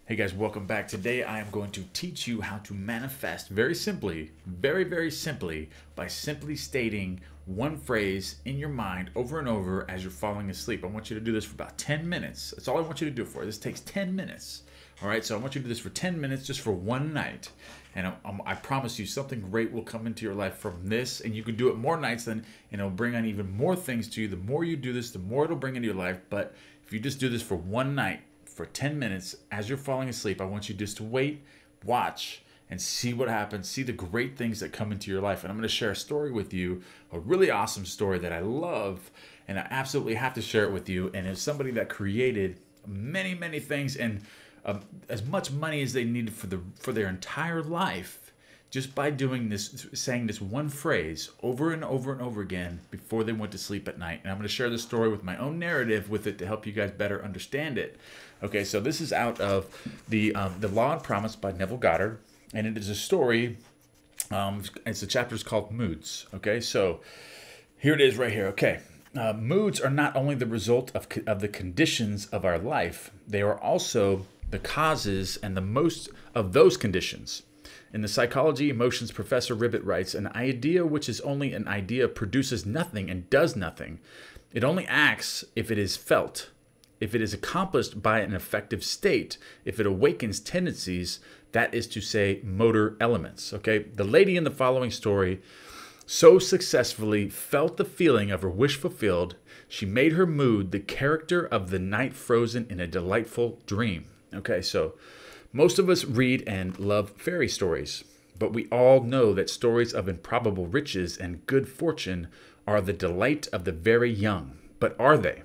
Hey guys, welcome back. Today I am going to teach you how to manifest very simply, very simply, by simply stating one phrase in your mind over and over as you're falling asleep. I want you to do this for about 10 minutes. That's all I want you to do for it. This takes 10 minutes. All right, so I want you to do this for 10 minutes just for one night. And I promise you something great will come into your life from this. And you can do it more nights and it'll bring on even more things to you. The more you do this, the more it'll bring into your life. But if you just do this for one night, for 10 minutes as you're falling asleep, I want you just to wait, watch, and see what happens. See the great things that come into your life. And I'm going to share a story with you, a really awesome story that I love, and I absolutely have to share it with you. And it's somebody that created many things and as much money as they needed for their entire life, just by doing this, saying this one phrase over and over again before they went to sleep at night. And I'm going to share this story with my own narrative with it to help you guys better understand it. Okay, so this is out of the Law and Promise by Neville Goddard, and it is a story. It's a chapter is called Moods. Okay, so here it is right here. Okay, moods are not only the result of the conditions of our life; they are also the causes and the most of those conditions. In the Psychology Emotions, Professor Ribbit writes, an idea which is only an idea produces nothing and does nothing. It only acts if it is felt, if it is accomplished by an effective state, if it awakens tendencies, that is to say, motor elements. Okay, the lady in the following story so successfully felt the feeling of her wish fulfilled, she made her mood the character of the night frozen in a delightful dream. Okay, so most of us read and love fairy stories, but we all know that stories of improbable riches and good fortune are the delight of the very young. But are they?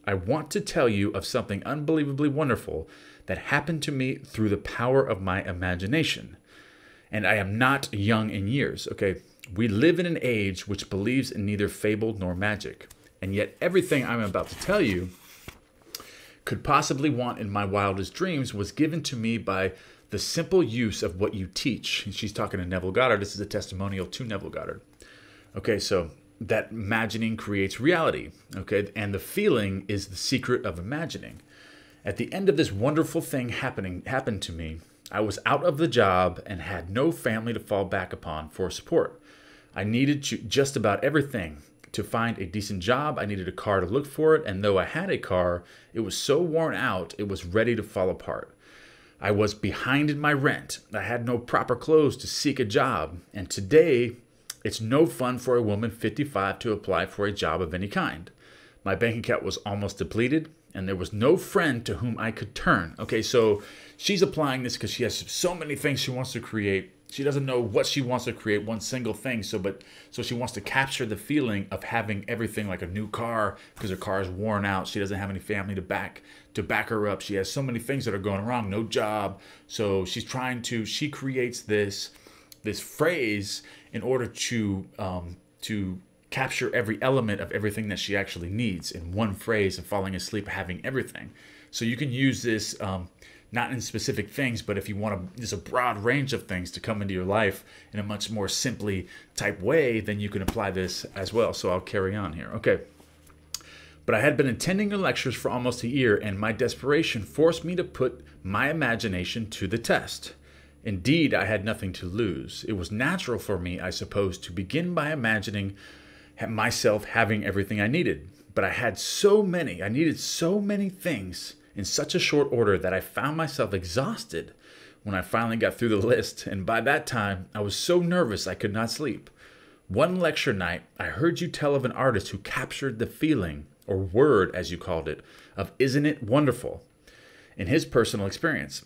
I want to tell you of something unbelievably wonderful that happened to me through the power of my imagination. And I am not young in years, okay? We live in an age which believes in neither fable nor magic. And yet everything I'm about to tell you could possibly want in my wildest dreams was given to me by the simple use of what you teach. And she's talking to Neville Goddard. This is a testimonial to Neville Goddard. Okay, so that imagining creates reality. Okay, and the feeling is the secret of imagining. At the end of this wonderful thing happened to me, I was out of the job and had no family to fall back upon for support. I needed just about everything. To find a decent job, I needed a car to look for it, and though I had a car, it was so worn out, it was ready to fall apart. I was behind in my rent. I had no proper clothes to seek a job, and today, it's no fun for a woman 55 to apply for a job of any kind. My bank account was almost depleted, and there was no friend to whom I could turn. Okay, so she's applying this because she has so many things she wants to create. She doesn't know what she wants to create, one single thing. So she wants to capture the feeling of having everything, like a new car, because her car is worn out. She doesn't have any family to back her up. She has so many things that are going wrong, no job. So she creates this phrase in order to capture every element of everything that she actually needs in one phrase of falling asleep, having everything. So you can use this not in specific things, but if you want there's a broad range of things to come into your life in a much more simply type way, then you can apply this as well. So I'll carry on here. Okay. But I had been attending your lectures for almost a year, and my desperation forced me to put my imagination to the test. Indeed, I had nothing to lose. It was natural for me, I suppose, to begin by imagining myself having everything I needed. But I needed so many things in such a short order that I found myself exhausted when I finally got through the list, and by that time, I was so nervous I could not sleep. One lecture night, I heard you tell of an artist who captured the feeling, or word as you called it, of "Isn't it wonderful?" in his personal experience.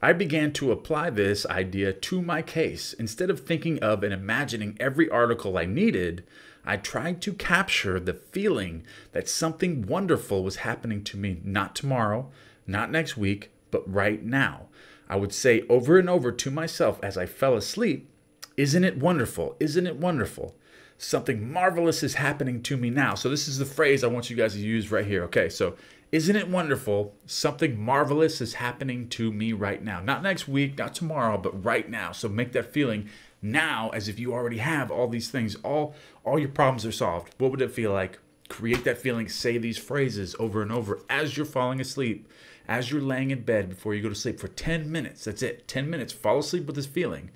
I began to apply this idea to my case. Instead of thinking of and imagining every article I needed, I tried to capture the feeling that something wonderful was happening to me, not tomorrow, not next week, but right now. I would say over and over to myself as I fell asleep, "Isn't it wonderful? Isn't it wonderful? Something marvelous is happening to me now." So this is the phrase I want you guys to use right here. Okay, so isn't it wonderful? Something marvelous is happening to me right now. Not next week, not tomorrow, but right now. So make that feeling now as if you already have all these things. All your problems are solved. What would it feel like? Create that feeling. Say these phrases over and over as you're falling asleep. as you're laying in bed before you go to sleep for 10 minutes. That's it. 10 minutes. Fall asleep with this feeling.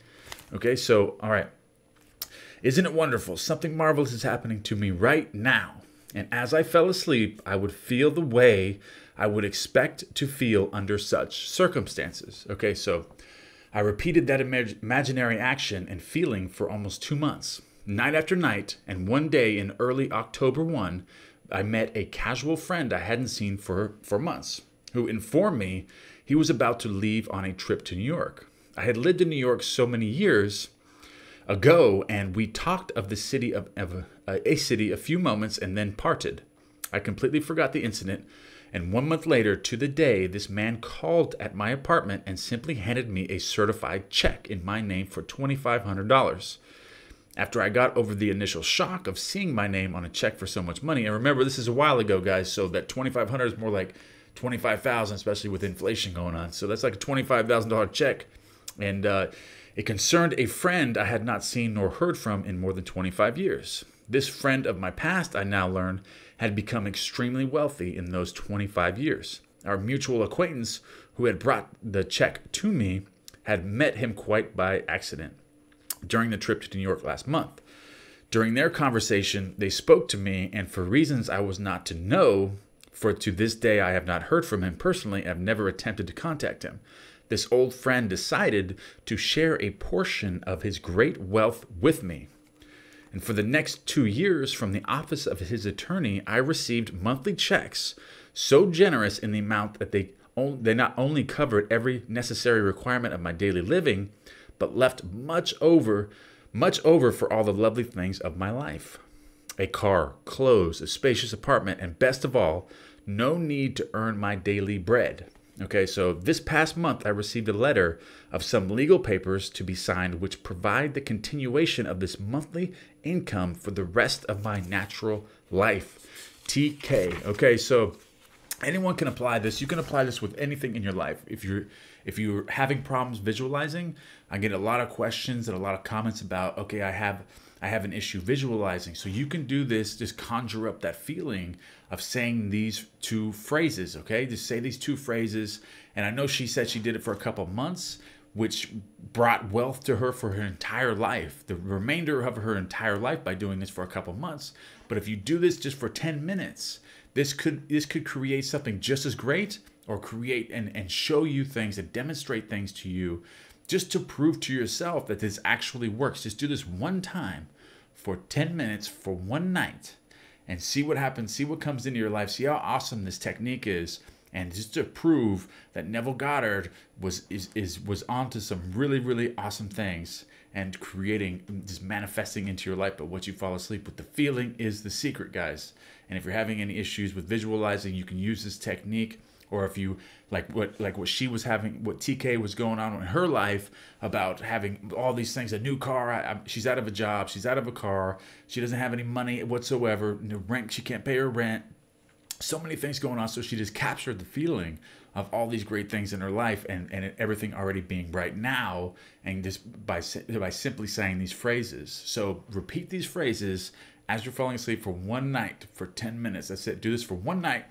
Okay, so, all right. Isn't it wonderful? Something marvelous is happening to me right now. And as I fell asleep, I would feel the way I would expect to feel under such circumstances. Okay, so I repeated that imaginary action and feeling for almost 2 months, night after night, and one day in early October 1, I met a casual friend I hadn't seen for months, who informed me he was about to leave on a trip to New York. I had lived in New York so many years ago, and we talked of the city of a city a few moments and then parted. I completely forgot the incident, and 1 month later, to the day, this man called at my apartment and simply handed me a certified check in my name for $2,500. After I got over the initial shock of seeing my name on a check for so much money, and remember, this is a while ago, guys, so that $2,500 is more like $25,000, especially with inflation going on. So that's like a $25,000 check, and it concerned a friend I had not seen nor heard from in more than 25 years. This friend of my past, I now learned, had become extremely wealthy in those 25 years. Our mutual acquaintance, who had brought the check to me, had met him quite by accident during the trip to New York last month. During their conversation, they spoke to me, and for reasons I was not to know, for to this day I have not heard from him personally and have never attempted to contact him. This old friend decided to share a portion of his great wealth with me. And for the next 2 years, from the office of his attorney, I received monthly checks so generous in the amount that they not only covered every necessary requirement of my daily living, but left much over for all the lovely things of my life. A car, clothes, a spacious apartment, and best of all, no need to earn my daily bread. Okay, so this past month, I received a letter of some legal papers to be signed, which provide the continuation of this monthly income for the rest of my natural life. TK. Okay, so anyone can apply this. You can apply this with anything in your life. If you're having problems visualizing, I get a lot of questions and a lot of comments about, okay, I have an issue visualizing. So you can do this, just conjure up that feeling of saying these 2 phrases, okay? Just say these 2 phrases. And I know she said she did it for a couple months, which brought wealth to her for her entire life, the remainder of her entire life by doing this for a couple months. But if you do this just for 10 minutes, this could create something just as great, or create and show you things and demonstrate things to you just to prove to yourself that this actually works. Just do this one time for 10 minutes for one night and see what happens, see what comes into your life, see how awesome this technique is, and just to prove that Neville Goddard was onto some really, really awesome things and creating, just manifesting into your life. But once you fall asleep with, the feeling is the secret, guys. And if you're having any issues with visualizing, you can use this technique. Or if you like what she was having, what TK was going on in her life about having all these things, a new car, she's out of a job, she's out of a car, she doesn't have any money whatsoever, no rent, she can't pay her rent, so many things going on. So she just captured the feeling of all these great things in her life and everything already being right now, and just by simply saying these phrases. So repeat these phrases as you're falling asleep for one night for 10 minutes. That's it. Do this for one night.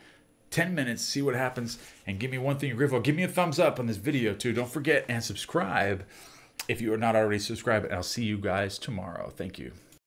10 minutes, see what happens, and give me one thing you're grateful. Give me a thumbs up on this video too. Don't forget and subscribe if you are not already subscribed. And I'll see you guys tomorrow. Thank you.